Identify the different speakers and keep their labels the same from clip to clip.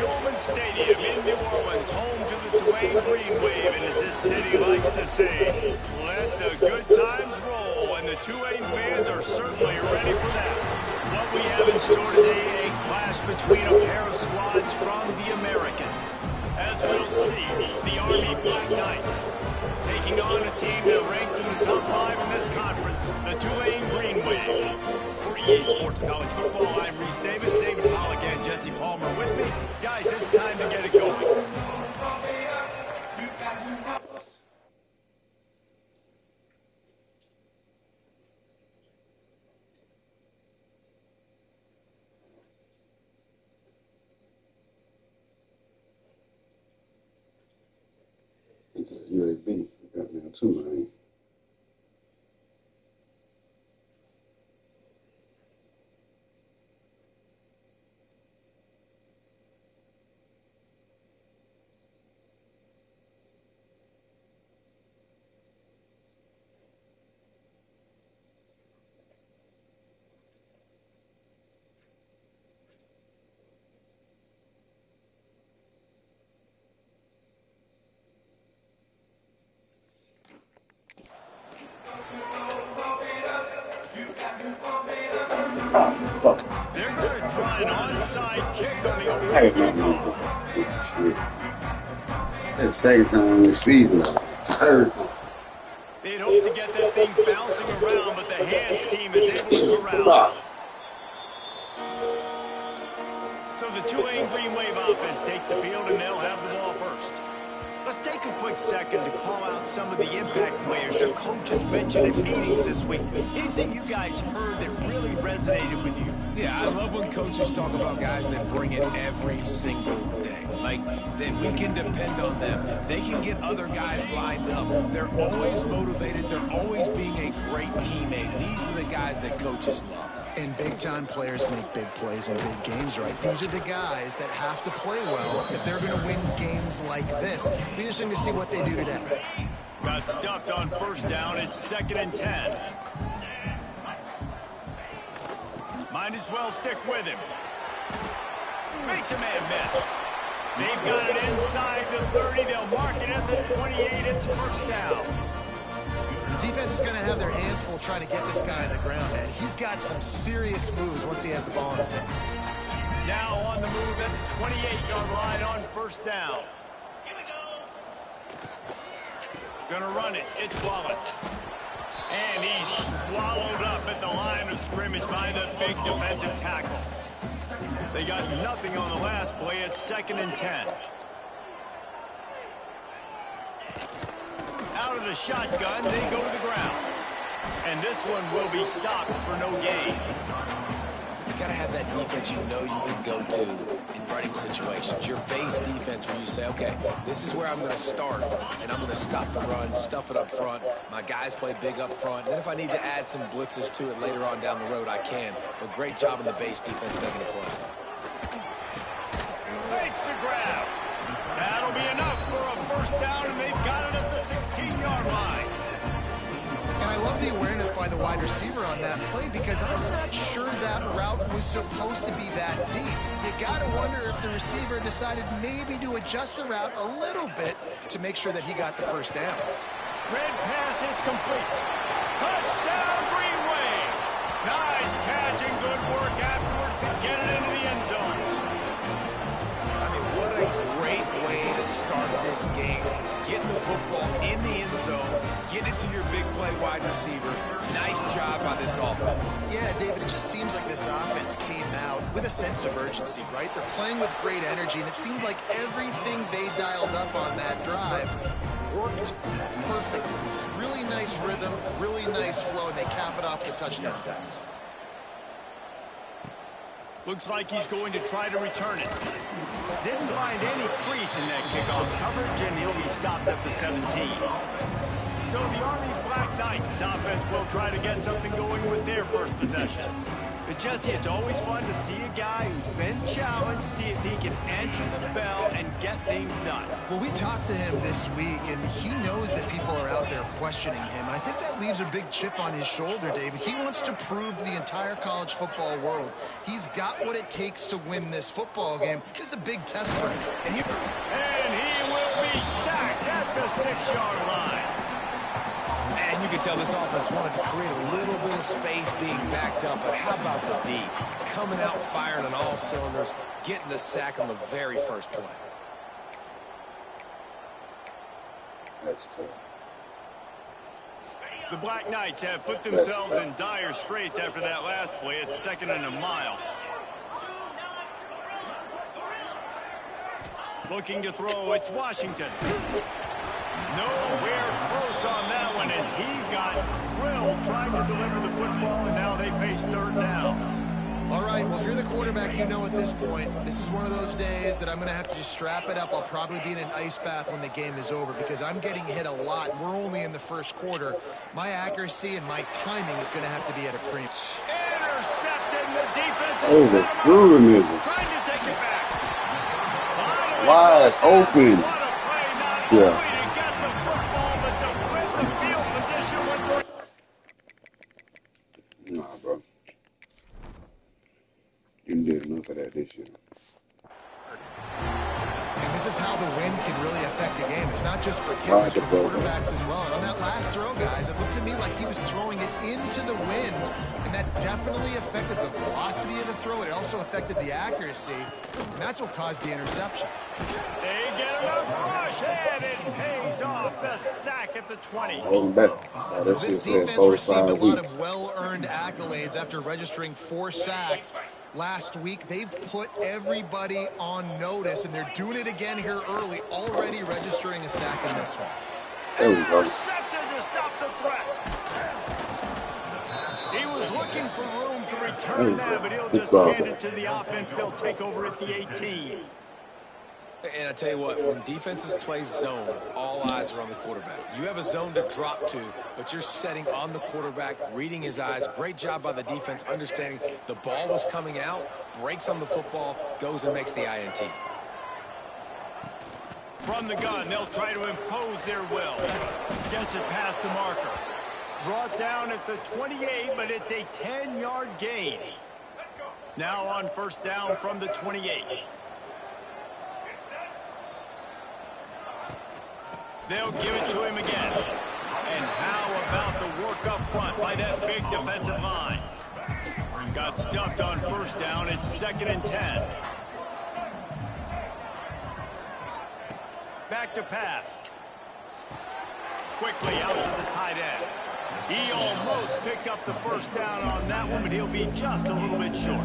Speaker 1: Newman Stadium in New Orleans, home to the Tulane Green Wave, and as this city likes to say, let the good times roll, and the Tulane fans are certainly ready for that. What we have in store today, a clash between a pair of squads from the American. As we'll see, the Army Black Knights taking on a team that ranks in the top 5 in this conference, the Tulane Green Wave. For EA Sports College Football, I'm Reese Davis, David Pollock, and Jesse Palmer with me. Guys, it's time to get it going.
Speaker 2: It's a USB. We got now 2 lane.
Speaker 1: They're going to try an onside kick on the opening kickoff.
Speaker 2: Shit. That's the second time this season. Third time.
Speaker 1: They'd hope to get that thing bouncing around, but the hands team is able to corral it. So the Tulane Green Wave offense takes the field, and they'll have the ball first. Let's take a quick second to call out some of the impact players their coaches mentioned in meetings this week. Anything you guys heard that really resonated with you?
Speaker 3: Yeah, I love when coaches talk about guys that bring it every single day. Like, that we can depend on them. They can get other guys lined up. They're always motivated. They're always being a great teammate. These are the guys that coaches love.
Speaker 4: And big-time players make big plays in big games, right? These are the guys that have to play well if they're going to win games like this. Be interesting to see what they do today.
Speaker 1: Got stuffed on first down. It's 2nd and 10. Might as well stick with him. Makes a man miss. They've got it inside the 30. They'll mark it at the 28. It's first down.
Speaker 4: The defense is going to have their hands full trying to get this guy on the ground, and he's got some serious moves once he has the ball in his hands.
Speaker 1: Now on the move at the 28-yard line on first down. Gonna run it. It's Wallace. And he's swallowed up at the line of scrimmage by the big defensive tackle. They got nothing on the last play. It's 2nd and 10. Out of the shotgun, they go to the ground. And this one will be stopped for no gain.
Speaker 3: You got to have that defense you know you can go to in running situations. Your base defense where you say, okay, this is where I'm going to start, and I'm going to stop the run, stuff it up front. My guys play big up front. Then if I need to add some blitzes to it later on down the road, I can. But great job in the base defense making a play.
Speaker 1: Makes the grab. That'll be enough for a first down, and they've got it at the 16-yard line.
Speaker 4: And I love the awareness by the wide receiver on that play because I'm not sure that route was supposed to be that deep. You got to wonder if the receiver decided maybe to adjust the route a little bit to make sure that he got the first down.
Speaker 1: Red pass, it's complete. Touchdown, Green Wave. Nice catch and good work afterwards to get it into the end zone.
Speaker 3: I mean, what a great way to start this game. Getting the football in the end zone, getting it to your big play wide receiver. Nice job by this offense.
Speaker 4: Yeah, David, it just seems like this offense came out with a sense of urgency, right? They're playing with great energy, and it seemed like everything they dialed up on that drive worked perfectly. Really nice rhythm, really nice flow, and they cap it off with a touchdown pass.
Speaker 1: Looks like he's going to try to return it. Didn't find any crease in that kickoff coverage, and he'll be stopped at the 17. So the Army Black Knights offense will try to get something going with their first possession. Jesse, it's always fun to see a guy who's been challenged, see if he can answer the bell and get things done.
Speaker 4: Well, we talked to him this week, and he knows that people are out there questioning him. And I think that leaves a big chip on his shoulder, David. He wants to prove to the entire college football world he's got what it takes to win this football game. This is a big test for him.
Speaker 1: And he will be sacked at the 6-yard line.
Speaker 3: And you can tell this offense wanted to create a little bit of space being backed up, but how about the D? Coming out firing on all cylinders, getting the sack on the very first play.
Speaker 2: That's tough.
Speaker 1: The Black Knights have put themselves in dire straits after that last play. It's 2nd and a mile. Looking to throw, it's Washington. Nowhere close on that one as he got drilled trying to deliver the football, and now they face 3rd down.
Speaker 4: All right, well, if you're the quarterback, you know at this point, this is one of those days that I'm going to have to just strap it up. I'll probably be in an ice bath when the game is over because I'm getting hit a lot. We're only in the first quarter. My accuracy and my timing is going to have to be at a premium.
Speaker 1: Intercepted, the defense is
Speaker 2: Overthrew him.
Speaker 1: trying to take it back.
Speaker 2: Wide open.
Speaker 1: What a play, not
Speaker 2: Yeah.
Speaker 1: only to get the football, but to flip the field position with the...
Speaker 2: Nah, bro. You didn't do enough of that this year.
Speaker 4: And this is how the wind can really affect a game. It's not just for kickers, but quarterbacks as well. And on that last throw, guys, it looked to me like he was throwing it into the wind, and that definitely affected the velocity of the throw. It also affected the accuracy, and that's what caused the interception.
Speaker 1: They get enough rush, and it pays off the sack at the 20.
Speaker 2: Hold him back.
Speaker 4: This defense received a lot of well-earned accolades after registering 4 sacks last week. They've put everybody on notice, and they're doing it again here early, already registering a sack in this one.
Speaker 2: There we go.
Speaker 1: Intercepted to stop the threat. He was looking for room to return that, but he'll just hand it to the offense. They'll take over at the 18.
Speaker 3: And I tell you what, when defenses play zone, all eyes are on the quarterback. You have a zone to drop to, but you're setting on the quarterback, reading his eyes. Great job by the defense, understanding the ball was coming out, breaks on the football, goes and makes the INT.
Speaker 1: From the gun, they'll try to impose their will. Gets it past the marker. Brought down at the 28, but it's a 10-yard gain. Now on 1st down from the 28. They'll give it to him again. And how about the work up front by that big defensive line? Got stuffed on 1st down. It's 2nd and 10. Back to pass. Quickly out to the tight end. He almost picked up the 1st down on that one, but he'll be just a little bit short.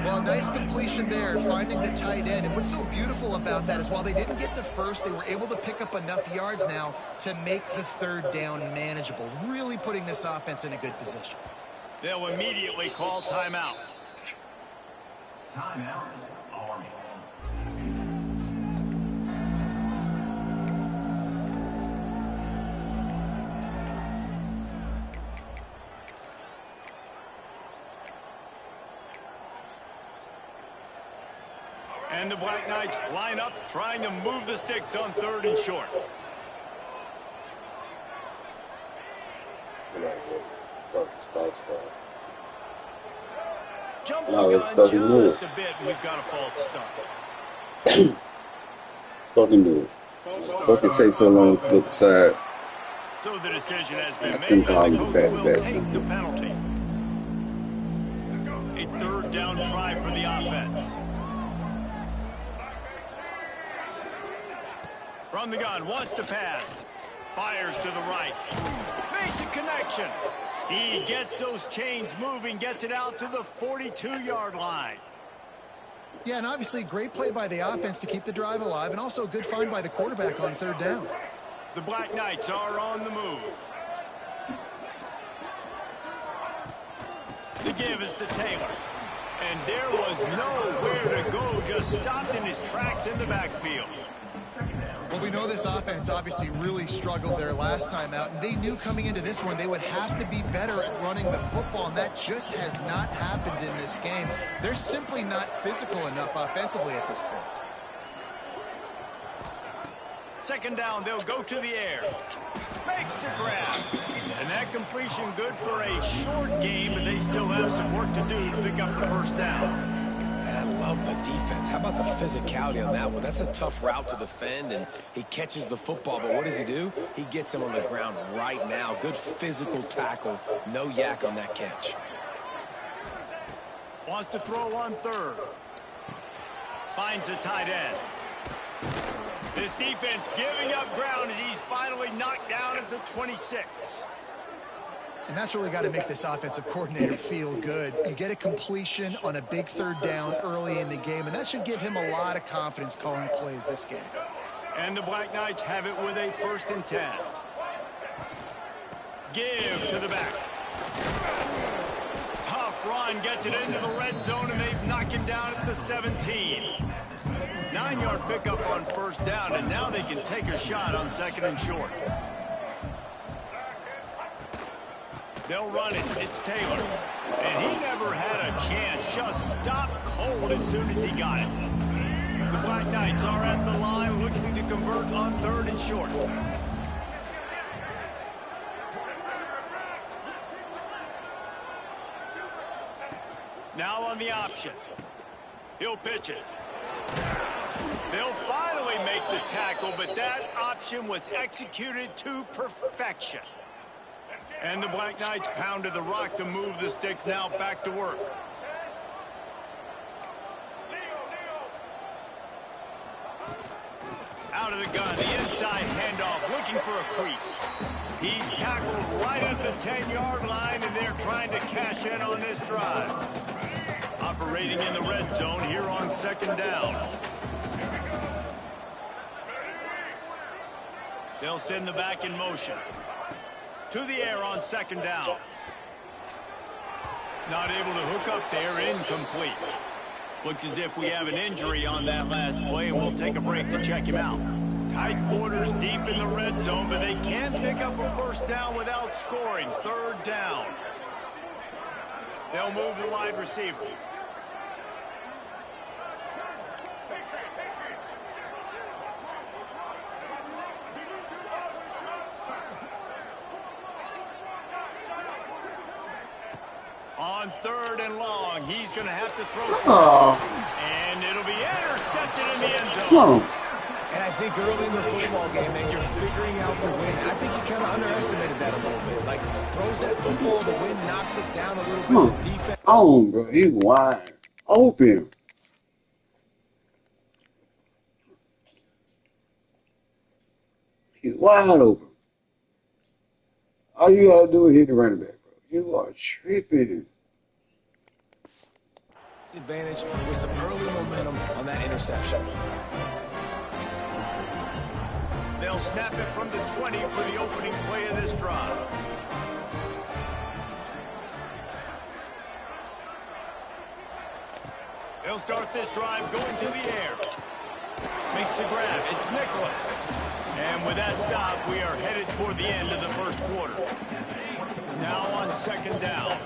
Speaker 4: Well, nice completion there, finding the tight end. And what's so beautiful about that is while they didn't get the 1st, they were able to pick up enough yards now to make the 3rd down manageable, really putting this offense in a good position.
Speaker 1: They'll immediately call timeout.
Speaker 5: Timeout, Army.
Speaker 1: And the Black Knights line up, trying to move the sticks on 3rd and short. Jump the gun just a bit, and we've got a false start.
Speaker 2: Fucking do it. Fucking take so long to flip the side.
Speaker 1: So the decision has been made, and the coach will take the penalty. A 3rd down try for the offense. From the gun, wants to pass. Fires to the right. Makes a connection. He gets those chains moving, gets it out to the 42-yard line.
Speaker 4: Yeah, and obviously great play by the offense to keep the drive alive, and also a good find by the quarterback on 3rd down.
Speaker 1: The Black Knights are on the move. The give is to Taylor. And there was nowhere to go, just stopped in his tracks in the backfield.
Speaker 4: Well, we know this offense obviously really struggled there last time out, and they knew coming into this one they would have to be better at running the football, and that just has not happened in this game. They're simply not physical enough offensively at this point.
Speaker 1: Second down, they'll go to the air. Makes the grab. And that completion good for a short game, but they still have some work to do to pick up the first down.
Speaker 3: And I love the defense. How about the physicality on that one? That's a tough route to defend, and he catches the football, but what does he do? He gets him on the ground right now. Good physical tackle. No yak on that catch.
Speaker 1: Wants to throw on third. Finds the tight end. This defense giving up ground as he's finally knocked down at the 26.
Speaker 4: And that's really got to make this offensive coordinator feel good. You get a completion on a big third down early in the game, and that should give him a lot of confidence calling plays this game.
Speaker 1: And the Black Knights have it with a 1st and 10. Give to the back. Tough run, gets it into the red zone, and they've knocked him down at the 17. 9-yard pickup on 1st down, and now they can take a shot on 2nd and short. They'll run it. It's Taylor. And he never had a chance. Just stopped cold as soon as he got it. The Black Knights are at the line looking to convert on 3rd and short. Now on the option. He'll pitch it. They'll finally make the tackle, but that option was executed to perfection. And the Black Knights pounded the rock to move the sticks now back to work. Out of the gun, the inside handoff, looking for a crease. He's tackled right at the 10-yard line, and they're trying to cash in on this drive. Operating in the red zone here on 2nd down. They'll send the back in motion. To the air on 2nd down. Not able to hook up there, incomplete. Looks as if we have an injury on that last play, and we'll take a break to check him out. Tight quarters deep in the red zone, but they can't pick up a 1st down without scoring. 3rd down. They'll move the wide receiver. On 3rd and long, he's going to have to throw. And it'll be intercepted in the end zone.
Speaker 3: And I think early in the football game, man, you're figuring out the win. I think he kind of underestimated that a little bit. Like, throws that football, the wind knocks it down a little bit. The defense.
Speaker 2: Oh, bro, he's wide open. He's wide open. All you gotta do is hit the running back, bro. You are tripping.
Speaker 3: Advantage with some early momentum on that interception.
Speaker 1: They'll snap it from the 20 for the opening play of this drive. They'll start this drive going to the air. Makes the grab. It's Nicholas. And with that stop, we are headed toward the end of the 1st quarter. Now on 2nd down.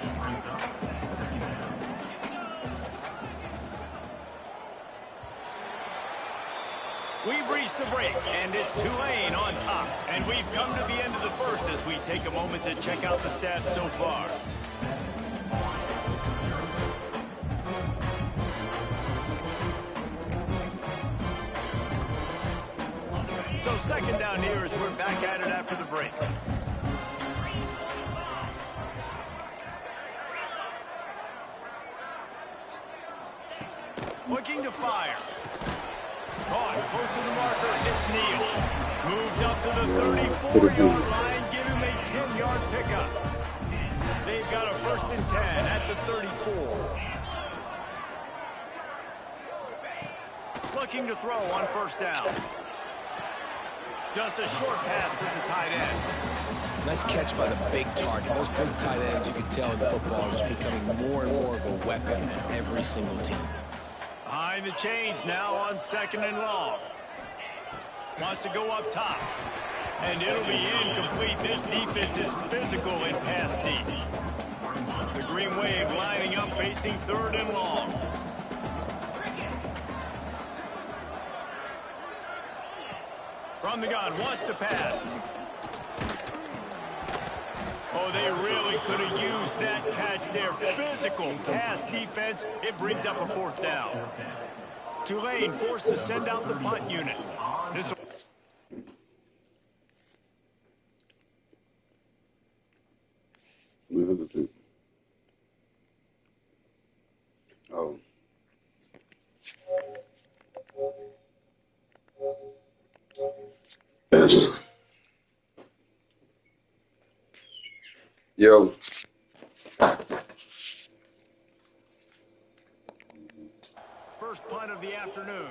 Speaker 1: We've reached the break, and it's Tulane on top. And we've come to the end of the 1st as we take a moment to check out the stats so far. So 2nd down here as we're back at it after the break. Looking to fire. Caught close to the marker. It's Neal. Moves up to the 34-yard line. Give him a 10-yard pickup. They've got a 1st and 10 at the 34. Looking to throw on 1st down. Just a short pass to the tight end.
Speaker 3: Nice catch by the big target. Those big tight ends, you can tell in football, are just becoming more and more of a weapon on every single team.
Speaker 1: Behind the chains now on 2nd and long. Wants to go up top. And it'll be incomplete. This defense is physical and pass deep. The Green Wave lining up, facing 3rd and long. From the gun, wants to pass. Oh, they really could have used that catch there. Physical pass defense. It brings up a 4th down. Tulane forced to send out the punt unit. This
Speaker 2: Oh. Yo.
Speaker 1: first punt of the afternoon.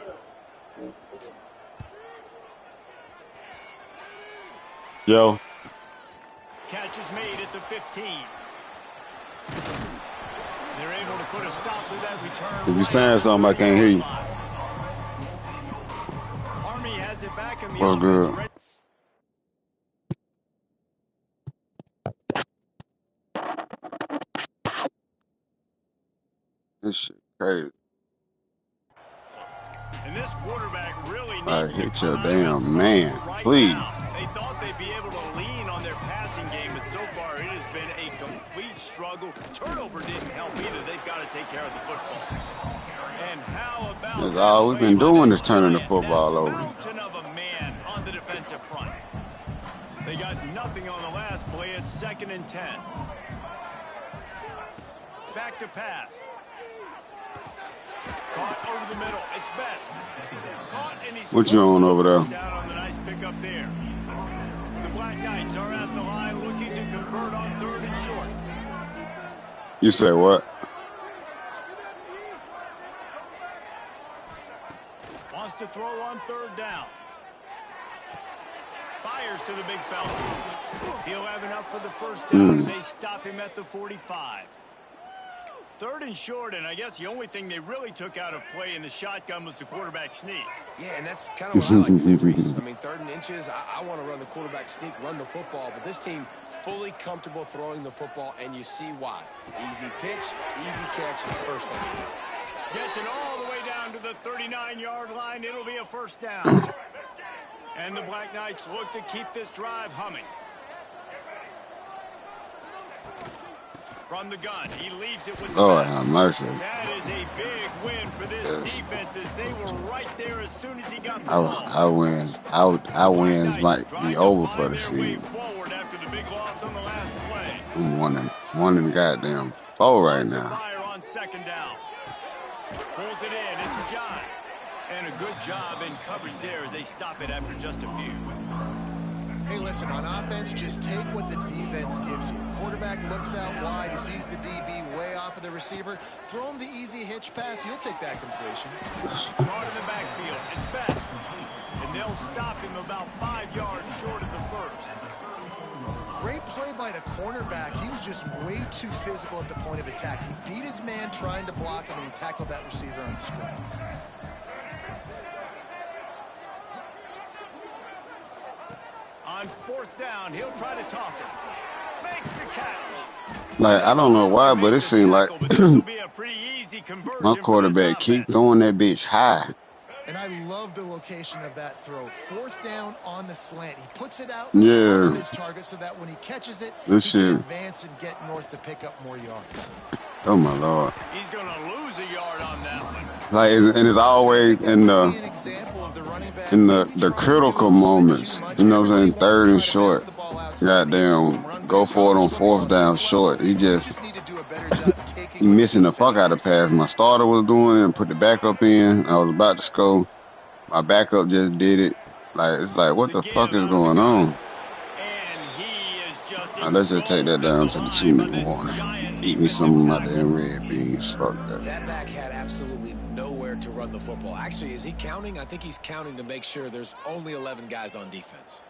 Speaker 2: Yo.
Speaker 1: Catch is made at the 15. They're able to put a stop to that return.
Speaker 2: If you're saying something, I can't hear you.
Speaker 1: Army has it back in the
Speaker 2: Oh, good.
Speaker 1: offense.
Speaker 2: This shit crazy.
Speaker 1: And this quarterback really
Speaker 2: I
Speaker 1: needs to
Speaker 2: hit
Speaker 1: come
Speaker 2: your
Speaker 1: out of his
Speaker 2: damn
Speaker 1: slump
Speaker 2: man,
Speaker 1: right
Speaker 2: please.
Speaker 1: now. They thought they'd be able to lean on their passing game, but so far it has been a complete struggle. Turnover didn't help either. They've got to take care of the football. And how about
Speaker 2: That's all we've been doing is turning the football
Speaker 1: that
Speaker 2: over.
Speaker 1: mountain of a man on the defensive front. They got nothing on the last play. It's 2nd and 10. Back to pass. Caught over the middle. It's Best. Caught and he's
Speaker 2: What you on over there?
Speaker 1: down on the nice pick up there. The Black Knights are at the line looking to convert on 3rd and short.
Speaker 2: You say what?
Speaker 1: Wants to throw on 3rd down. Fires to the big fella. He'll have enough for the 1st down, and they stop him at the 45. 3rd and short, and I guess the only thing they really took out of play in the shotgun was the quarterback sneak.
Speaker 3: Yeah, and that's kind of what I like to do, Reese. I mean, 3rd and inches, I want to run the quarterback sneak, run the football, but this team fully comfortable throwing the football, and you see why. Easy pitch, easy catch, 1st down.
Speaker 1: Gets it all the way down to the 39-yard line. It'll be a 1st down. And the Black Knights look to keep this drive humming. From the gun, he leaves it with the
Speaker 2: Lord have mercy.
Speaker 1: That is a big win for this defense, as they were right there as soon as he got the
Speaker 2: I
Speaker 1: ball.
Speaker 2: wins might be over for the season.
Speaker 1: Forward after the big loss on the last play.
Speaker 2: I'm one and goddamn 4 right now.
Speaker 1: Fire on 2nd down. Pulls it in. It's John. And a good job in coverage there as they stop it after just a few.
Speaker 4: Hey, listen, on offense, just take what the defense gives you. Quarterback looks out wide, he sees the DB way off of the receiver. Throw him the easy hitch pass, you'll take that completion.
Speaker 1: Caught in the backfield, it's Best. And they'll stop him about 5 yards short of the 1st.
Speaker 4: Great play by the cornerback. He was just way too physical at the point of attack. He beat his man trying to block him, and he tackled that receiver on the screen.
Speaker 1: On 4th down, he'll try to toss it. Makes the catch.
Speaker 2: Like, I don't know why, but it seemed like my quarterback keep throwing that bitch high.
Speaker 4: And I love the location of that throw. 4th down on the slant. He puts it out
Speaker 2: Yeah.
Speaker 4: in front of his target so that when he catches it,
Speaker 2: This
Speaker 4: he
Speaker 2: shit.
Speaker 4: can advance and get north to pick up more yards.
Speaker 2: Oh my Lord.
Speaker 1: He's going to lose a yard on that one.
Speaker 2: Like, and it's always in the critical moments. You know what I'm saying? 3rd and short. Goddamn, go for it on 4th down short. He missing the fuck out of pass. My starter was doing it and put the backup in. I was about to score. My backup just did it. Like, it's like, what the fuck is going on? Let's just take that down to the 2-minute warning. Eat me some of my damn red beans. Fuck that.
Speaker 3: That back had absolutely nowhere to run the football. Actually, is he counting? I think he's counting to make sure there's only 11 guys on defense.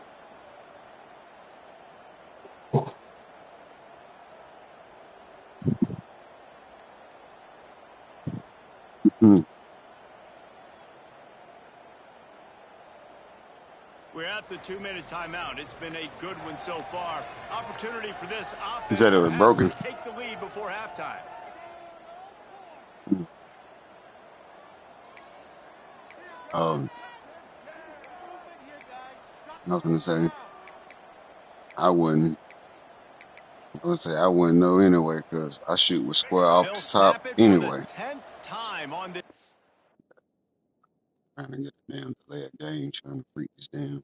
Speaker 1: left the 2-minute timeout. It's been a good one so far. Opportunity for this
Speaker 2: He
Speaker 1: offense
Speaker 2: said it was
Speaker 1: perhaps
Speaker 2: broken.
Speaker 1: to take the lead before halftime.
Speaker 2: Nothing to say. I wouldn't. Let's say I wouldn't know anyway, cause I shoot with square off
Speaker 1: They'll
Speaker 2: the top
Speaker 1: snap it for the
Speaker 2: anyway.
Speaker 1: 10th time on this.
Speaker 2: Trying to get a damn delay of game, trying to freak this damn.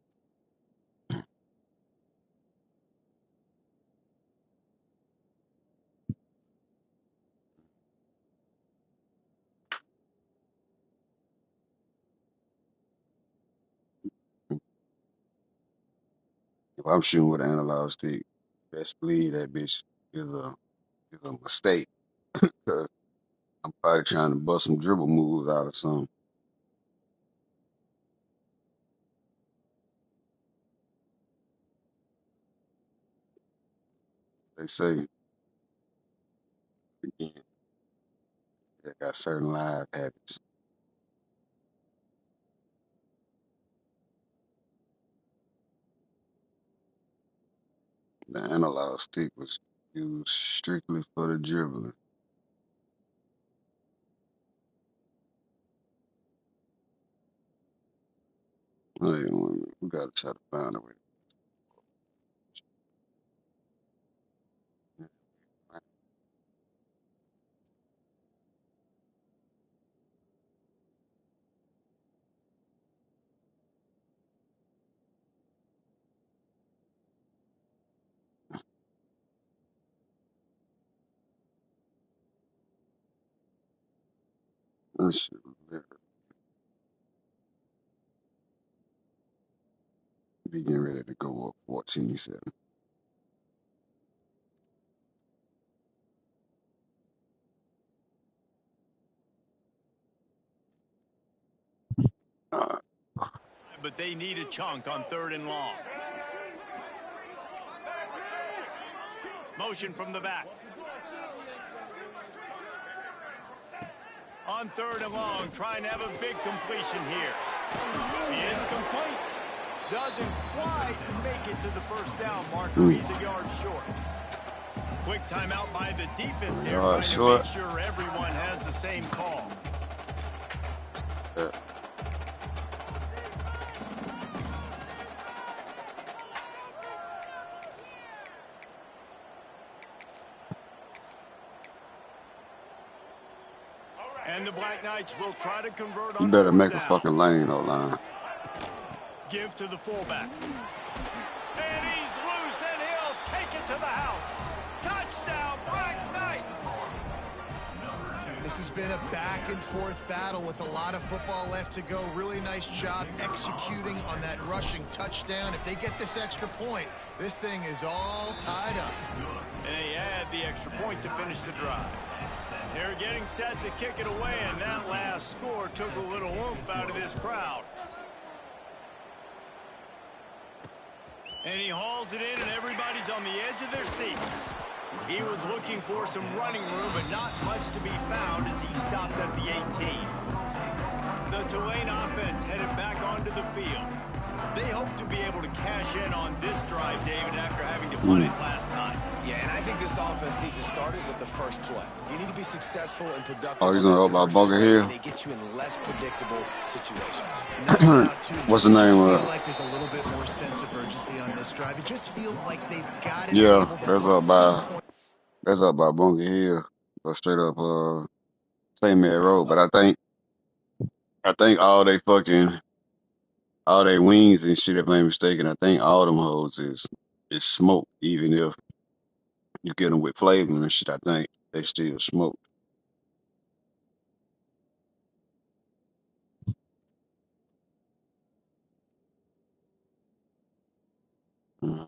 Speaker 2: If I'm shooting with an analog stick, best believe that bitch is a mistake. Cause I'm probably trying to bust some dribble moves out of some. They say again, they got certain live habits. The analog stick was used strictly for the dribbling. Like, we gotta try to find a way. That shit was literally be getting ready to go up 14-7. Uh,
Speaker 1: But they need a chunk on 3rd and long. Motion from the back. On 3rd and long, trying to have a big completion here. It's complete. Doesn't quite make it to the first down marker. He's a yard short. Quick timeout by the defense there, trying to make sure everyone has the same call. And the Black Knights will try to convert on
Speaker 2: You better
Speaker 1: 4th
Speaker 2: make a
Speaker 1: down.
Speaker 2: fucking lane, O-line.
Speaker 1: Give to the fullback. And he's loose, and he'll take it to the house. Touchdown, Black Knights!
Speaker 4: This has been a back-and-forth battle with a lot of football left to go. Really nice job executing on that rushing touchdown. If they get this extra point, this thing is all tied up.
Speaker 1: And they add the extra point to finish the drive. They're getting set to kick it away, and that last score took a little oomph out of this crowd. And he hauls it in, and everybody's on the edge of their seats. He was looking for some running room, but not much to be found as he stopped at the 18. The Tulane offense headed back onto the field. They hope to be able to cash in on this drive, David, after having to punt it last time.
Speaker 3: Yeah, and I think this offense needs to start it with the first play. You need to be successful and productive.
Speaker 2: Oh, he's gonna go by Bunker Hill.
Speaker 3: They get you in less predictable situations.
Speaker 4: No doubt, too.
Speaker 2: What's the name
Speaker 4: I
Speaker 2: of
Speaker 4: feel
Speaker 2: it?
Speaker 4: like there's a little bit more sense of urgency on this drive. It just feels like they've got to
Speaker 2: Yeah,
Speaker 4: be able to
Speaker 2: that's
Speaker 4: put
Speaker 2: up
Speaker 4: some
Speaker 2: by Bunker Hill. Go straight up St. Mary Road. But I think all they wings and shit, if I ain't mistaken, I think all them hoes is smoked, even if you get them with flavor and shit, I think they still smoked. Mhm.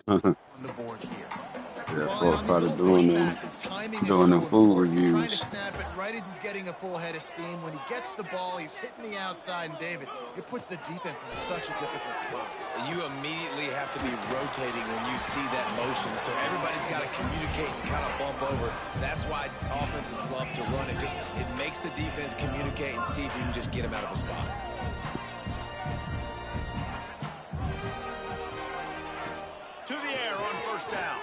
Speaker 4: on the board here.
Speaker 2: Yeah.
Speaker 4: And
Speaker 2: folks
Speaker 4: on these
Speaker 2: probably
Speaker 4: little push
Speaker 2: doing
Speaker 4: passes, timing is
Speaker 2: them
Speaker 4: so
Speaker 2: food
Speaker 4: important. Trying to
Speaker 2: reviews.
Speaker 4: snap it right as he's getting a full head of steam. When he gets the ball, he's hitting the outside, and David, it puts the defense in such a difficult spot.
Speaker 3: You immediately have to be rotating when you see that motion, so everybody's got to communicate and kind of bump over. That's why offenses love to run it. It makes the defense communicate and see if you can just get him out of a spot.
Speaker 1: To the air on first down.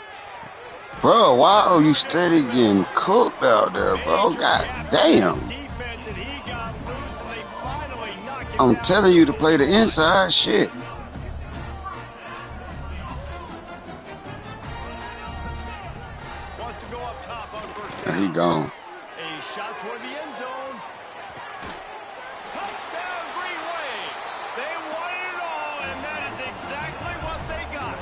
Speaker 2: Bro, why are you steady getting cooked out there, bro? God damn.
Speaker 1: Defense, and he got loose, and they finally knock him
Speaker 2: I'm
Speaker 1: down.
Speaker 2: telling you to play the inside shit.
Speaker 1: Wants to go up top on first
Speaker 2: There
Speaker 1: down.
Speaker 2: he gone.
Speaker 1: A shot toward the end zone. Touchdown, Green Wave. They wanted it all, and that is exactly what they got.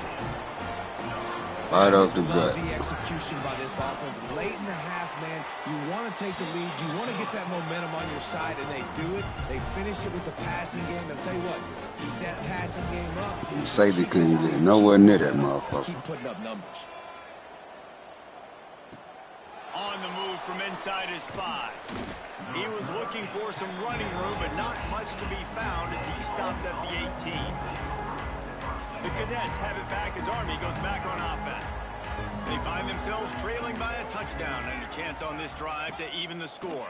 Speaker 2: Right
Speaker 3: I
Speaker 2: off
Speaker 3: just
Speaker 2: the
Speaker 3: love
Speaker 2: gut.
Speaker 3: the execution by this offense. Late in the half, man, you want to take the lead. You want to get that momentum on your side, and they do it. They finish it with the passing game. I'll tell you what, keep that passing game up.
Speaker 2: Safety couldn't get nowhere near that motherfucker.
Speaker 3: Keep putting up numbers.
Speaker 1: On the move from inside his 5. He was looking for some running room, but not much to be found as he stopped at the 18. The Cadets have it back as Army goes back on offense. They find themselves trailing by a touchdown and a chance on this drive to even the score.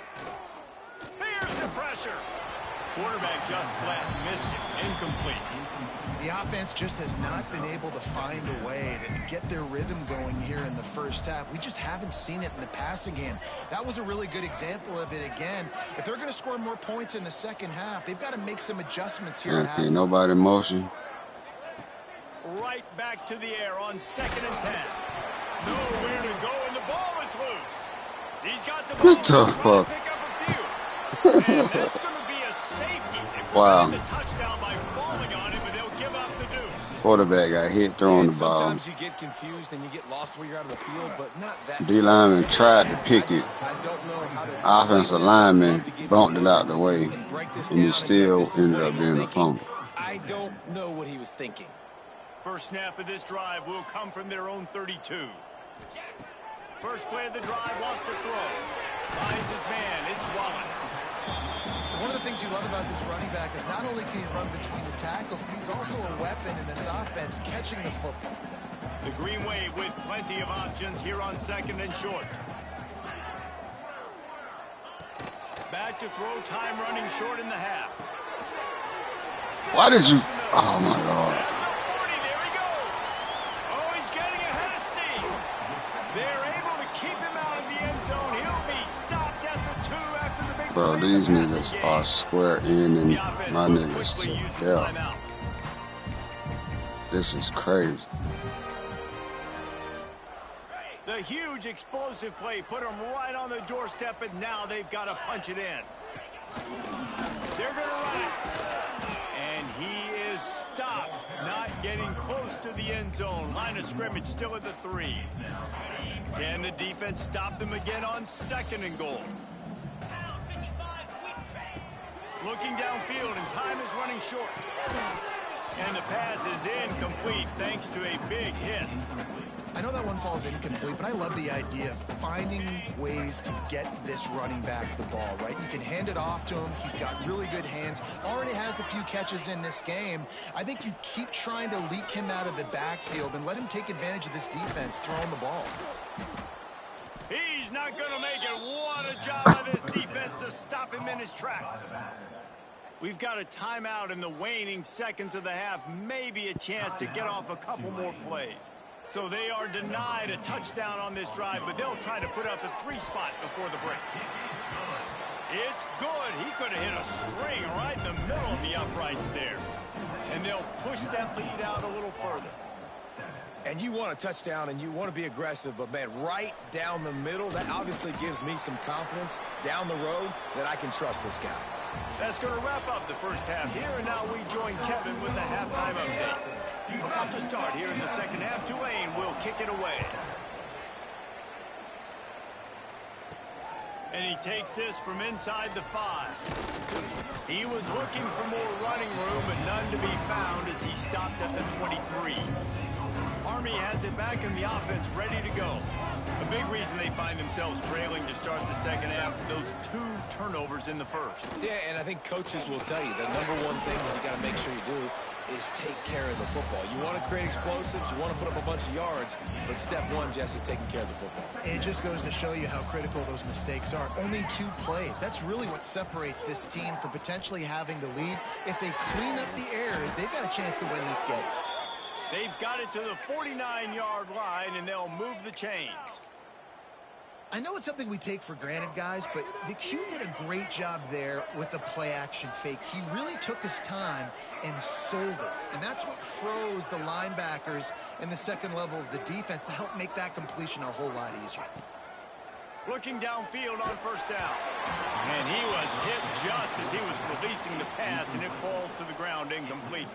Speaker 1: Here's the pressure. Quarterback just flat missed it. Incomplete.
Speaker 4: The offense just has not been able to find a way to get their rhythm going here in the first half. We just haven't seen it in the passing game. That was a really good example of it again. If they're going to score more points in the second half, they've got to make some adjustments here at
Speaker 2: Ain't
Speaker 4: halftime.
Speaker 2: nobody motion.
Speaker 1: Right back to the air on 2nd and 10. Nowhere to go, and the ball is loose. He's got the ball.
Speaker 2: What the fuck?
Speaker 1: Pick up a few. And that's going to be a safety. They
Speaker 2: Wow.
Speaker 1: prevented the touchdown by falling on it, but they'll give up the deuce.
Speaker 2: Quarterback got hit throwing the ball.
Speaker 3: Sometimes you get confused and you get lost where you're out of the field, but not that.
Speaker 2: D lineman tried to pick it.
Speaker 3: I don't know how to
Speaker 2: Offensive lineman bumped it out the way, and he still ended up being a fumble.
Speaker 3: I don't know what he was thinking.
Speaker 1: First snap of this drive will come from their own 32. First play of the drive, wants to throw. Finds his man, it's Wallace.
Speaker 4: One of the things you love about this running back is not only can he run between the tackles, but he's also a weapon in this offense, catching the football.
Speaker 1: The Green Wave with plenty of options here on 2nd and short. Back to throw, time running short in the half.
Speaker 2: Why did you? Oh my Lord.
Speaker 1: At the 40, there he goes. Oh, he's getting ahead of steam. They're able to keep him out of the end zone. He'll be stopped at the 2 after the big
Speaker 2: Bro,
Speaker 1: play in
Speaker 2: these
Speaker 1: the passing
Speaker 2: niggas
Speaker 1: game.
Speaker 2: are square in, and
Speaker 1: The offense
Speaker 2: my
Speaker 1: will
Speaker 2: niggas
Speaker 1: quickly use the
Speaker 2: yeah.
Speaker 1: timeout.
Speaker 2: This is crazy.
Speaker 1: The huge explosive play put them right on the doorstep, and now they've got to punch it in. They're going to run it. And he is stopped, not getting close to the end zone. Line of scrimmage still at the 3. Can the defense stop them again on 2nd and goal? Looking downfield, and time is running short. And the pass is incomplete thanks to a big hit.
Speaker 4: I know that one falls incomplete, but I love the idea of finding ways to get this running back the ball, right? You can hand it off to him. He's got really good hands. Already has a few catches in this game. I think you keep trying to leak him out of the backfield and let him take advantage of this defense throwing the ball.
Speaker 1: He's not going to make it. What a job by this defense to stop him in his tracks. We've got a timeout in the waning seconds of the half. Maybe a chance to get off a couple more plays. So they are denied a touchdown on this drive, but they'll try to put up a 3 spot before the break. It's good. He could have hit a string right in the middle of the uprights there. And they'll push that lead out a little further.
Speaker 3: And you want a touchdown and you want to be aggressive, but man, right down the middle, that obviously gives me some confidence down the road that I can trust this guy.
Speaker 1: That's going to wrap up the first half here, and now we join Kevin with the halftime update. About to start here in the second half, Tulane will kick it away. And he takes this from inside the 5. He was looking for more running room, but none to be found as he stopped at the 23. Army has it back and the offense ready to go. A big reason they find themselves trailing to start the second half, those 2 turnovers in the first.
Speaker 3: Yeah, and I think coaches will tell you the number one thing that you got to make sure you do is take care of the football. You want to create explosives, you want to put up a bunch of yards, but step one, Jesse, taking care of the football.
Speaker 4: It just goes to show you how critical those mistakes are. Only 2 plays. That's really what separates this team from potentially having to lead. If they clean up the errors, they've got a chance to win this game.
Speaker 1: They've got it to the 49-yard line, and they'll move the chains.
Speaker 4: I know it's something we take for granted, guys, but the Q did a great job there with the play-action fake. He really took his time and sold it. And that's what froze the linebackers and the second level of the defense to help make that completion a whole lot easier.
Speaker 1: Looking downfield on first down. And he was hit just as he was releasing the pass, and it falls to the ground incomplete.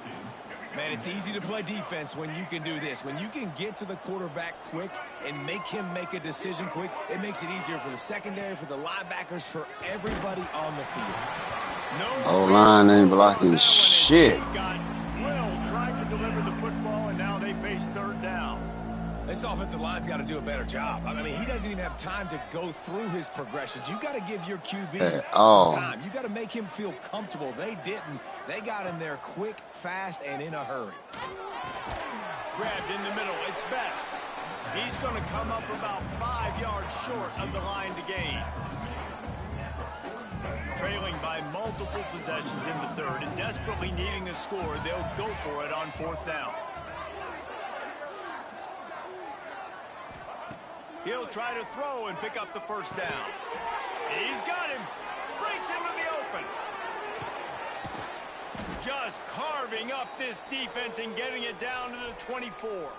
Speaker 3: Man, it's easy to play defense when you can do this. When you can get to the quarterback quick and make him make a decision quick, it makes it easier for the secondary, for the linebackers, for everybody on the field.
Speaker 2: O-line ain't blocking shit.
Speaker 1: They got drilled trying to deliver the football, and now they face third down.
Speaker 3: This offensive line's got to do a better job. I mean, he doesn't even have time to go through his progressions. You got to give your QB some time. You got to make him feel comfortable. They didn't. They got in there quick, fast, and in a hurry.
Speaker 1: Grabbed in the middle. It's Best. He's going to come up about 5 yards short of the line to gain. Trailing by multiple possessions in the third and desperately needing a score, they'll go for it on fourth down. He'll try to throw and pick up the first down. He's got him. Breaks into the open. Just carving up this defense and getting it down to the 24.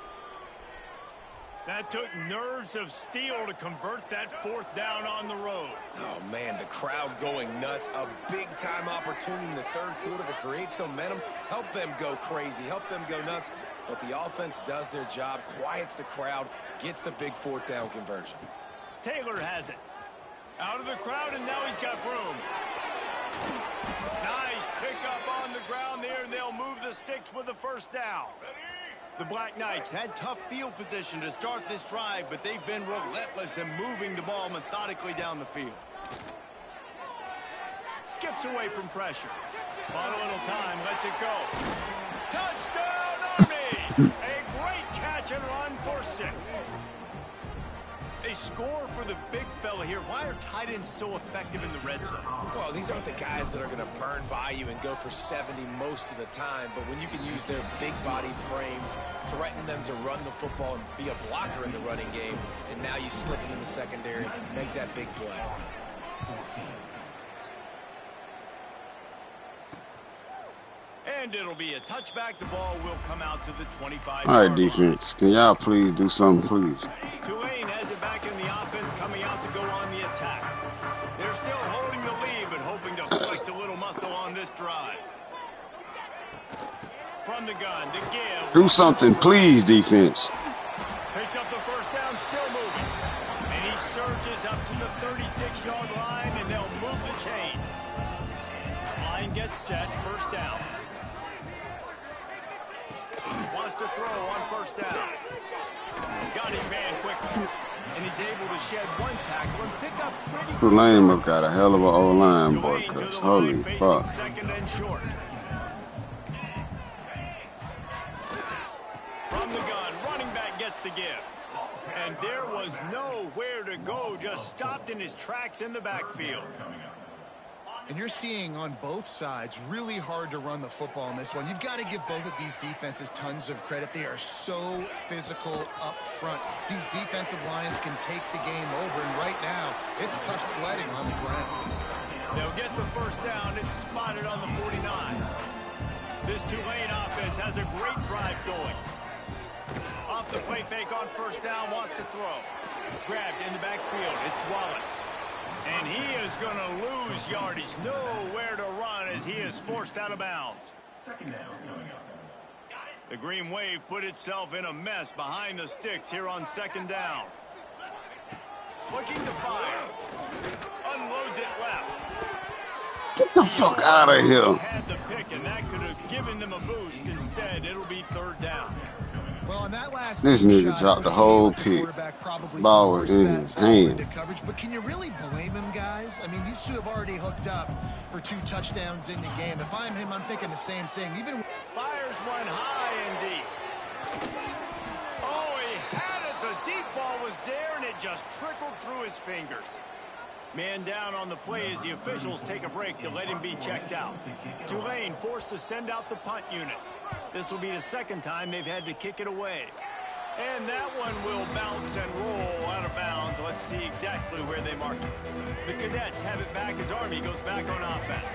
Speaker 1: That took nerves of steel to convert that fourth down on the road.
Speaker 3: Oh, man, the crowd going nuts. A big-time opportunity in the third quarter to create some momentum. Help them go crazy. Help them go nuts. But the offense does their job, quiets the crowd, gets the big fourth down conversion.
Speaker 1: Taylor has it. Out of the crowd, and now he's got room. Nice pickup on the ground there, and they'll move the sticks with the first down. The Black Knights had tough field position to start this drive, but they've been relentless in moving the ball methodically down the field. Skips away from pressure. Bought a little time, lets it go. Touchdown, Army! A great catch and run for 6. A score for the big fella here. Why are tight ends so effective in the red zone?
Speaker 3: Well, these aren't the guys that are going to burn by you and go for 70 most of the time, but when you can use their big-bodied frames, threaten them to run the football and be a blocker in the running game, and now you slip them in the secondary and make that big play.
Speaker 1: And it'll be a touchback. The ball will come out to the 25.
Speaker 2: All right, defense. Can y'all please do something, please?
Speaker 1: Tulane has it back in the offense, coming out to go on the attack. They're still holding the lead, but hoping to flex a little muscle on this drive. From the gun to give.
Speaker 2: Do something, please, defense.
Speaker 1: Picks up the first down, still moving. And he surges up to the 36-yard line, and they'll move the chain. Line gets set, first down. Wants to throw on first down. Got his man quickly. And he's able to shed one tackle and pick up pretty good.
Speaker 2: Tulane must got a hell of an O-line, boy, because holy fuck.
Speaker 1: Second and short. From the gun, running back gets the give. And there was nowhere to go, just stopped in his tracks in the backfield.
Speaker 4: And you're seeing on both sides really hard to run the football in this one. You've got to give both of these defenses tons of credit. They are so physical up front. These defensive lines can take the game over, and right now, it's tough sledding on the ground.
Speaker 1: They'll get the first down. It's spotted on the 49. This Tulane offense has a great drive going. Off the play fake on first down, wants to throw. Grabbed in the backfield. It's Wallace. And he is going to lose yardage. Nowhere to run as he is forced out of bounds. The Green Wave put itself in a mess behind the sticks here on second down. Looking to fire. Unloads it left.
Speaker 2: Get the fuck out of here.
Speaker 1: Had the pick, and that could have given them a boost. Instead, it'll be third down.
Speaker 4: Well, on that last
Speaker 2: This
Speaker 4: deep
Speaker 2: nigga
Speaker 4: shot, it
Speaker 2: dropped the
Speaker 4: looks to me
Speaker 2: whole
Speaker 4: like the
Speaker 2: pick.
Speaker 4: quarterback probably
Speaker 2: Ball was
Speaker 4: forced
Speaker 2: in
Speaker 4: that
Speaker 2: his
Speaker 4: ball into
Speaker 2: hands.
Speaker 4: coverage. But can you really blame him, guys? I mean, these two have already hooked up for 2 touchdowns in the game. If I'm him, I'm thinking the same thing. Even
Speaker 1: Fires one high and deep. Oh, he had it. The deep ball was there, and it just trickled through his fingers. Man down on the play as the officials take a break to let him be checked out. Tulane forced to send out the punt unit. This will be the second time they've had to kick it away. And that one will bounce and roll out of bounds. Let's see exactly where they mark it. The Cadets have it back as Army goes back on offense.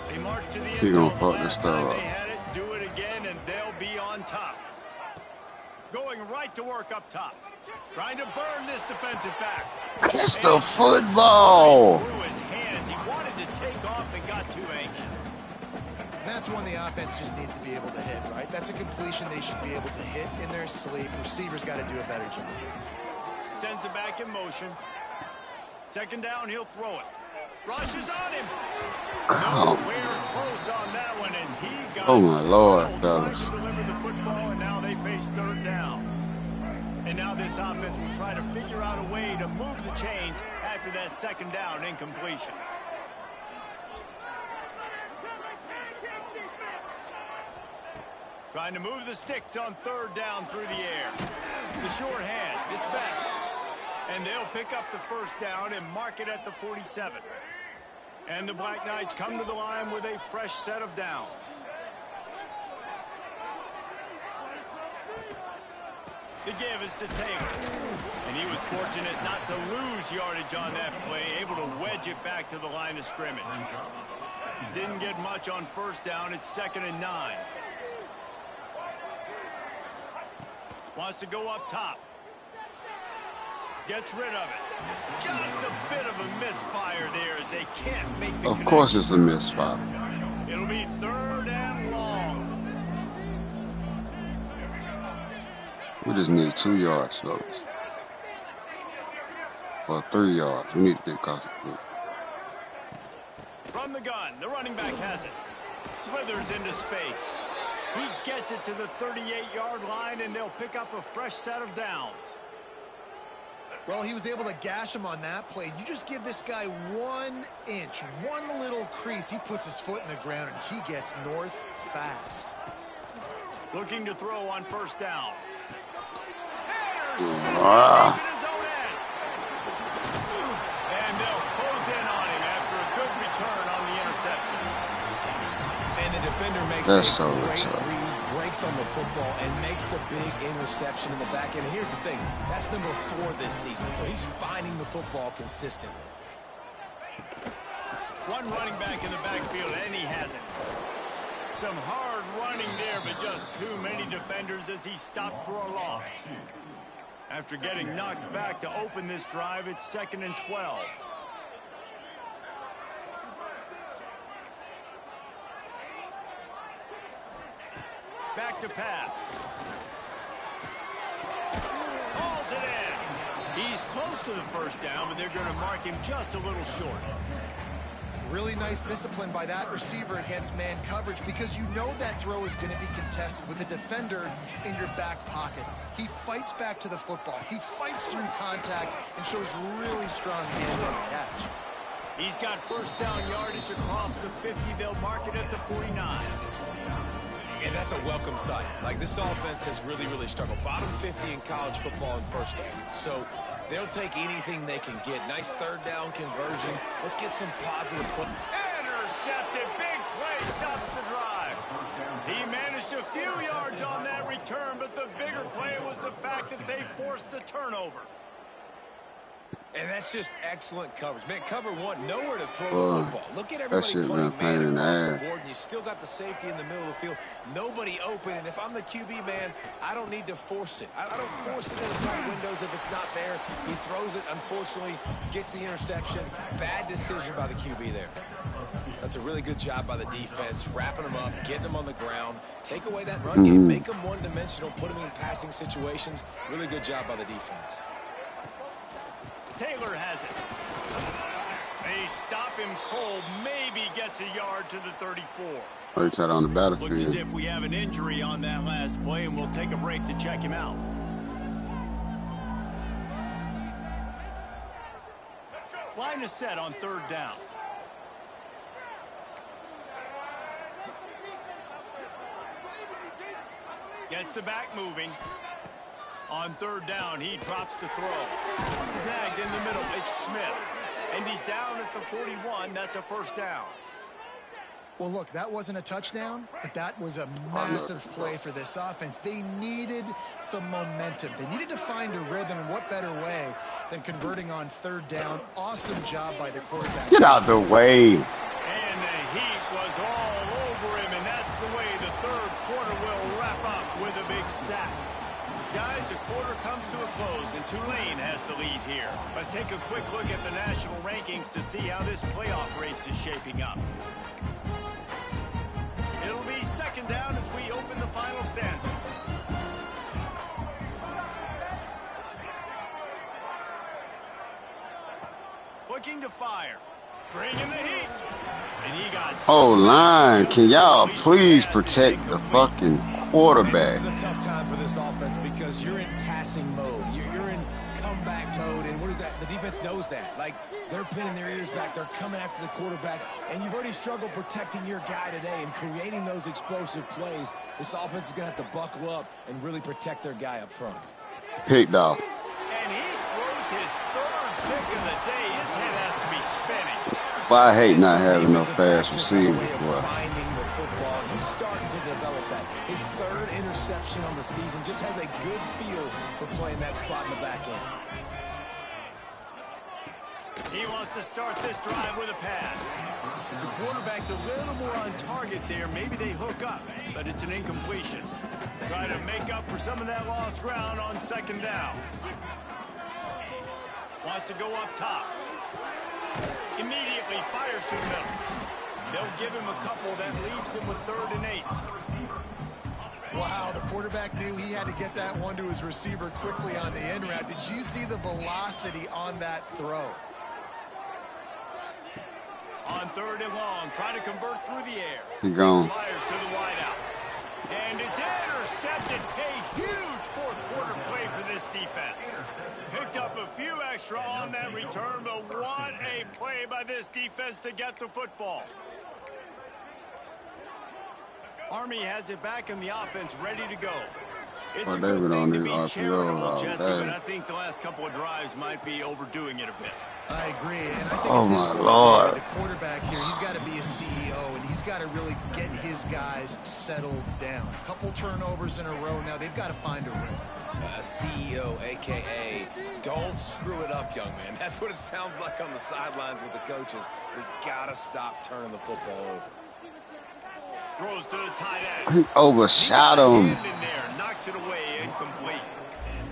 Speaker 1: They march to the end zone. The last time they had it, do it again, and they'll be on top. Going right to work up top. Trying to burn this defensive back.
Speaker 2: It's the football.
Speaker 1: Through his hands. He wanted to take off and got too anxious.
Speaker 4: that's one the offense just needs to be able to hit, right? That's a completion they should be able to hit in their sleep. Receivers got to do a better job.
Speaker 1: Sends it back in motion. Second down, he'll throw it. Rushes on him. Nowhere close on that one as he got
Speaker 2: oh my Lord,
Speaker 1: Dallas. To deliver the football, and now they face third down. And now this offense will try to figure out a way to move the chains after that second down incompletion. Trying to move the sticks on third down through the air. The short hands, it's best. And they'll pick up the first down and mark it at the 47. And the Black Knights come to the line with a fresh set of downs. The give is to Taylor. And he was fortunate not to lose yardage on that play, able to wedge it back to the line of scrimmage. Didn't get much on first down. It's 2nd and 9. Wants to go up top. Gets rid of it. Just a bit of a misfire there as they can't make the connection.
Speaker 2: Of course it's a misfire.
Speaker 1: It'll be 3rd and long.
Speaker 2: We just need 2 yards, folks. Or 3 yards. We need to get across the field.
Speaker 1: From the gun, the running back has it. Slithers into space. He gets it to the 38-yard line, and they'll pick up a fresh set of downs.
Speaker 4: Well, he was able to gash him on that play. You just give this guy 1 inch, one little crease. He puts his foot in the ground, and he gets north fast.
Speaker 1: Looking to throw on first down. And they'll close in on him after a good return on the interception.
Speaker 3: And the defender makes
Speaker 2: That's
Speaker 3: a
Speaker 2: so
Speaker 3: great
Speaker 2: tough.
Speaker 3: read, breaks on the football, and makes the big interception in the back end. And here's the thing, that's number 4 this season, so he's finding the football consistently.
Speaker 1: One running back in the backfield, and he has it. Some hard running there, but just too many defenders as he stopped for a loss. After getting knocked back to open this drive, it's 2nd and 12. Back to pass. Hauls it in. He's close to the first down, but they're going to mark him just a little short.
Speaker 4: Really nice discipline by that receiver against man coverage, because you know that throw is going to be contested with a defender in your back pocket. He fights back to the football. He fights through contact and shows really strong hands on the catch.
Speaker 1: He's got first down yardage across the 50. They'll mark it at the 49.
Speaker 3: And that's a welcome sight. Like, this offense has really struggled. Bottom 50 in college football in first downs. So they'll take anything they can get. Nice 3rd down conversion. Let's get some positive play.
Speaker 1: Intercepted. Big play stops the drive. He managed a few yards on that return, but the bigger play was the fact that they forced the turnover.
Speaker 3: And that's just excellent coverage. Man, cover 1, nowhere to throw the football. Look at everybody
Speaker 2: shit
Speaker 3: playing
Speaker 2: pain
Speaker 3: man
Speaker 2: in the
Speaker 3: across
Speaker 2: ass.
Speaker 3: the board, and you still got the safety in the middle of the field. Nobody open, and if I'm the QB, man, I don't need to force it. I don't force it in the tight windows if it's not there. He throws it, unfortunately, gets the interception. Bad decision by the QB there. That's a really good job by the defense, wrapping them up, getting them on the ground, take away that run game, make them one-dimensional, put them in passing situations. Really good job by the defense.
Speaker 1: Taylor has it. They stop him cold. Maybe gets a yard to the 34.
Speaker 2: Oh, he's out on the
Speaker 1: Looks as
Speaker 2: battlefield.
Speaker 1: if we have an injury on that last play, and we'll take a break to check him out. Line is set on 3rd down. Gets the back moving. On 3rd down, he drops to throw. Snagged in the middle, it's Smith. And he's down at the 41. That's a 1st down.
Speaker 4: Well, look, that wasn't a touchdown, but that was a massive play for this offense. They needed some momentum. They needed to find a rhythm, and what better way than converting on 3rd down. Awesome job by the quarterback.
Speaker 2: Get out the way.
Speaker 1: And the heat was all over him, and that's the way the 3rd quarter will wrap up with a big sack. Guys, the quarter comes to a close, and Tulane has the lead here. Let's take a quick look at the national rankings to see how this playoff race is shaping up. It'll be 2nd down as we open the final stanza. Looking to fire. Bringing the heat. And he got...
Speaker 2: Oh, line. Can y'all please protect the fucking quarterback?
Speaker 3: This is a tough time for this offense because you're in passing mode. You're in comeback mode, and what is that? The defense knows that. Like, they're pinning their ears back. They're coming after the quarterback, and you've already struggled protecting your guy today and creating those explosive plays. This offense is going to have to buckle up and really protect their guy up front.
Speaker 2: Picked off.
Speaker 1: And he throws his 3rd pick of the day. His head has to be spinning.
Speaker 2: But I hate not having no fast receivers, boy.
Speaker 3: Finding the football, he's starting to develop that. His 3rd interception on the season, just has a good feel for playing that spot in the back end.
Speaker 1: He wants to start this drive with a pass. If the quarterback's a little more on target there, maybe they hook up, but it's an incompletion. Try to make up for some of that lost ground on 2nd down. Wants to go up top. Immediately fires to the middle. They'll give him a couple that leaves him with 3rd and 8.
Speaker 4: Wow, the quarterback knew he had to get that one to his receiver quickly on the in route. Did you see the velocity on that throw?
Speaker 1: On 3rd and long, trying to convert through the air.
Speaker 2: He gone.
Speaker 1: Fires to the wideout. And it's intercepted. A huge 4th quarter play for this defense. Picked up a few extra on that return, but what a play by this defense to get the football. Army has it back in the offense, ready to go. It's a good thing to be charitable, Jesse, but I think the last couple of drives might be overdoing it a bit.
Speaker 4: I agree. And I think
Speaker 2: Oh, my Lord.
Speaker 4: the quarterback here, he's got to be a CEO, and he's got to really get his guys settled down. A couple turnovers in a row now. They've got to find a rhythm.
Speaker 3: CEO, a.k.a. don't screw it up, young man. That's what it sounds like on the sidelines with the coaches. We got to stop turning the football over.
Speaker 1: Throws to the tight end.
Speaker 2: He overshot him.
Speaker 1: In there, knocks it away, incomplete.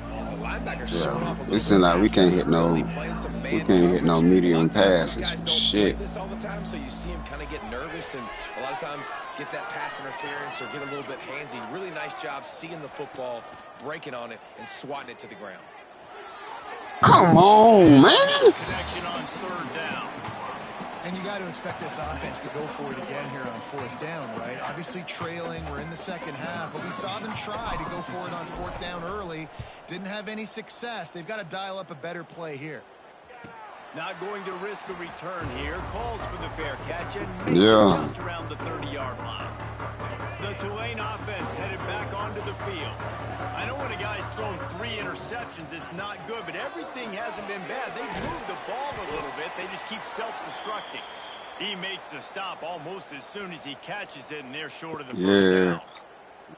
Speaker 3: The linebackers showing off a little
Speaker 2: It seems like we can't hit no,
Speaker 3: man
Speaker 2: medium
Speaker 3: coverage. A lot of times
Speaker 2: passes.
Speaker 3: these guys don't
Speaker 2: Shit.
Speaker 3: play this all the time, so you see him kind of get nervous and a lot of times get that pass interference or get a little bit handsy. Really nice job seeing the football, breaking on it, and swatting it to the ground.
Speaker 2: Come on, man.
Speaker 1: Connection on 3rd down.
Speaker 4: And you got to expect this offense to go for it again here on 4th down, right? Obviously trailing, we're in the 2nd half, but we saw them try to go for it on 4th down early. Didn't have any success. They've got to dial up a better play here.
Speaker 1: Not going to risk a return here. Calls for the fair catch and makes
Speaker 2: Yeah.
Speaker 1: it just around the 30-yard line. The Tulane offense headed back onto the field. I know when a guy's thrown 3 interceptions, it's not good, but everything hasn't been bad. They've moved the ball a little bit. They just keep self-destructing. He makes the stop almost as soon as he catches it, and they're short of the first down.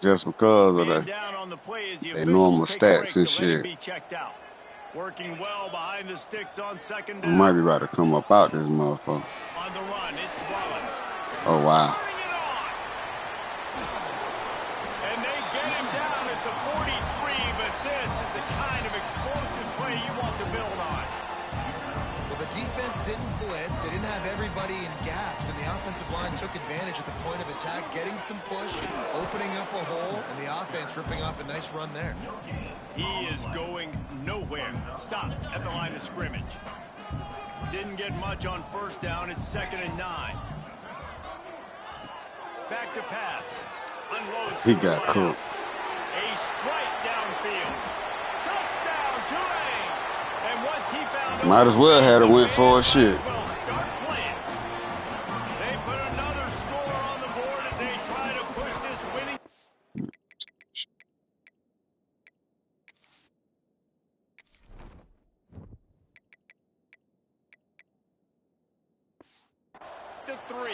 Speaker 2: Just because of
Speaker 1: Man
Speaker 2: that.
Speaker 1: down on the play as the
Speaker 2: They
Speaker 1: officials
Speaker 2: normal
Speaker 1: take a break
Speaker 2: stats and
Speaker 1: to let him
Speaker 2: shit.
Speaker 1: be checked out. Working well behind the sticks on 2nd
Speaker 2: We
Speaker 1: down.
Speaker 2: might be about to come up out this motherfucker.
Speaker 1: On the run, it's Wallace.
Speaker 2: Oh, wow.
Speaker 1: Bring it on. And they get him down at the 43, but this is the kind of explosive play you want to build on.
Speaker 4: Well, the defense didn't blitz. They didn't have everybody in gaps, and the offensive line took advantage at the point of attack, getting some push, opening up a hole, and the offense ripping off a nice run there.
Speaker 1: He is going nowhere. Stop at the line of scrimmage. Didn't get much on 1st down. It's 2nd and 9. Back to pass. Unloads
Speaker 2: He
Speaker 1: to the
Speaker 2: got
Speaker 1: right
Speaker 2: cooked.
Speaker 1: out. A strike downfield. Touchdown, Tulane. And once he found
Speaker 2: Might as well have it went for a
Speaker 1: might
Speaker 2: shit.
Speaker 1: as well start playing. They put another score on the board as they try to push this winning. To 3.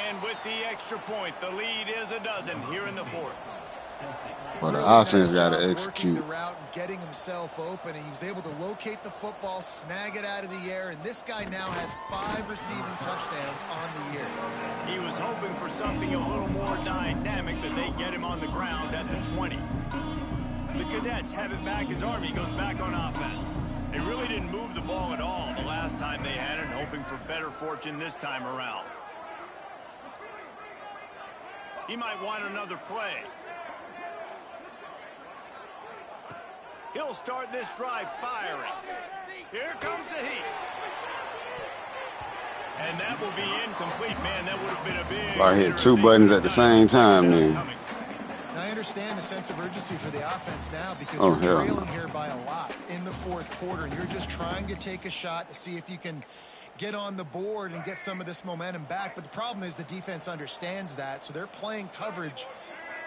Speaker 1: And with the extra point, the lead is a dozen here in the fourth.
Speaker 2: But the
Speaker 4: Really
Speaker 2: offense
Speaker 4: nice
Speaker 2: got
Speaker 4: job
Speaker 2: to
Speaker 4: working
Speaker 2: execute.
Speaker 4: the route and getting himself open, and he was able to locate the football, snag it out of the air, and this guy now has 5 receiving touchdowns on the year.
Speaker 1: He was hoping for something a little more dynamic, but they get him on the ground at the 20. The Cadets have it back as Army goes back on offense. They really didn't move the ball at all the last time they had it, hoping for better fortune this time around. He might want another play. He'll start this drive firing. Here comes the heat. And that will be incomplete, man. That would have been a big...
Speaker 2: I hit 2 buttons at the same time, man.
Speaker 4: I understand the sense of urgency for the offense now because
Speaker 2: Oh,
Speaker 4: you're
Speaker 2: hell
Speaker 4: trailing
Speaker 2: no.
Speaker 4: here by a lot in the fourth quarter, and you're just trying to take a shot to see if you can get on the board and get some of this momentum back. But the problem is the defense understands that, so they're playing coverage,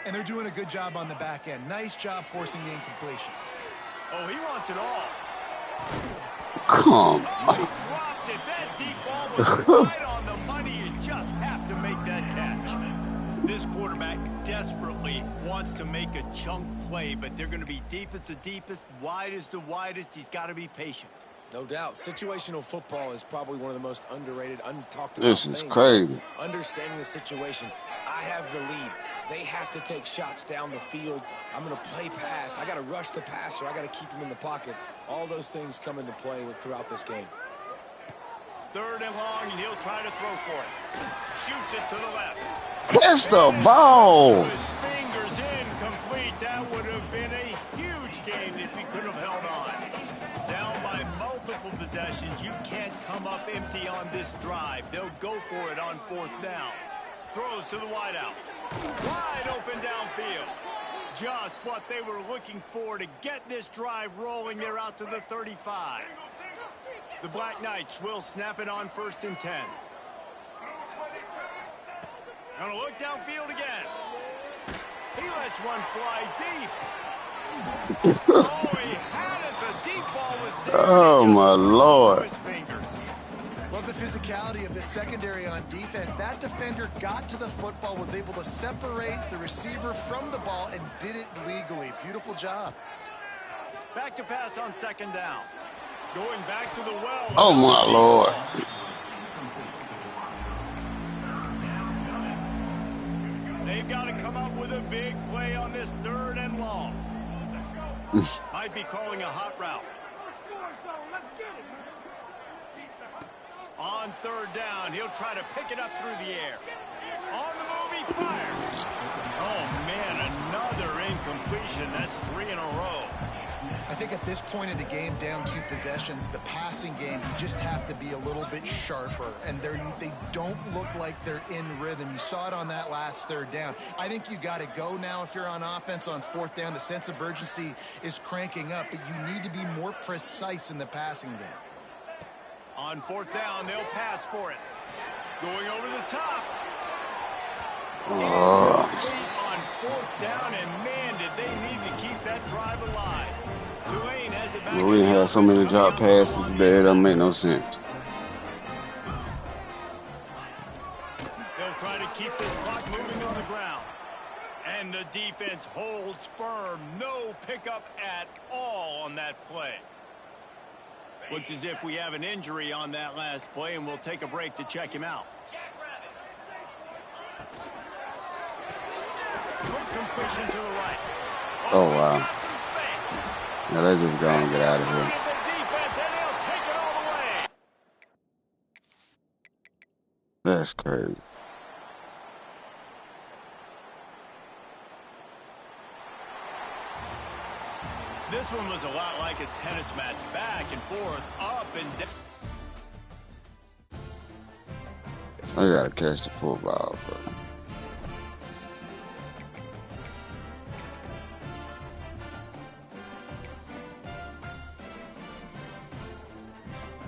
Speaker 4: and they're doing a good job on the back end. Nice job forcing the incompletion.
Speaker 1: Oh, he wants it all.
Speaker 2: Come on.
Speaker 1: Oh, he dropped it. That deep ball was right on the money. You just have to make that catch. This quarterback desperately wants to make a chunk play, but they're going to be deep as the deepest, wide as the widest. He's got to be patient.
Speaker 3: No doubt. Situational football is probably one of the most underrated, untalked about
Speaker 2: This is
Speaker 3: things.
Speaker 2: crazy.
Speaker 3: Understanding the situation. I have the lead. They have to take shots down the field. I'm going to play pass. I got to rush the passer. I got to keep him in the pocket. All those things come into play throughout this game.
Speaker 1: 3rd and long, and he'll try to throw for it. Shoots it to the left.
Speaker 2: Catch the ball.
Speaker 1: His fingers incomplete. That would have been a huge game if he could have held on. Down by multiple possessions, you can't come up empty on this drive. They'll go for it on 4th down. Throws to the wideout. Wide open downfield. Just what they were looking for to get this drive rolling. They're out to the 35. The Black Knights will snap it on 1st and 10. Gonna look downfield again. He lets one fly deep. Oh, he had it. The deep ball was there.
Speaker 2: Oh, my Lord.
Speaker 4: Love the physicality of this secondary on defense. That defender got to the football, was able to separate the receiver from the ball, and did it legally. Beautiful job.
Speaker 1: Back to pass on 2nd down. Going back to the well.
Speaker 2: Oh, my Lord.
Speaker 1: They've got to come up with a big play on this 3rd and long. Might be calling a hot route. On 3rd down, he'll try to pick it up through the air. On the move, he fires. Oh, man, another incompletion. That's 3 in a row.
Speaker 4: I think at this point of the game, down 2 possessions, the passing game, you just have to be a little bit sharper. And they don't look like they're in rhythm. You saw it on that last 3rd down. I think you got to go now if you're on offense on 4th down. The sense of urgency is cranking up, but you need to be more precise in the passing game.
Speaker 1: On 4th down, they'll pass for it. Going over the top. On 4th down, and man, did they need to keep that drive alive. Tulane has it back.
Speaker 2: We didn't have so many drop passes today. It doesn't make no sense.
Speaker 1: They'll try to keep this clock moving on the ground. And the defense holds firm. No pickup at all on that play. Looks as if we have an injury on that last play, and we'll take a break to check him out. Quick completion to the right.
Speaker 2: Oh, wow. Now they just go and get out of here.
Speaker 1: The defense, and he'll take it all the way.
Speaker 2: That's crazy.
Speaker 1: This one was a lot like a tennis match, back and forth, up and down.
Speaker 2: I gotta catch the football, bro.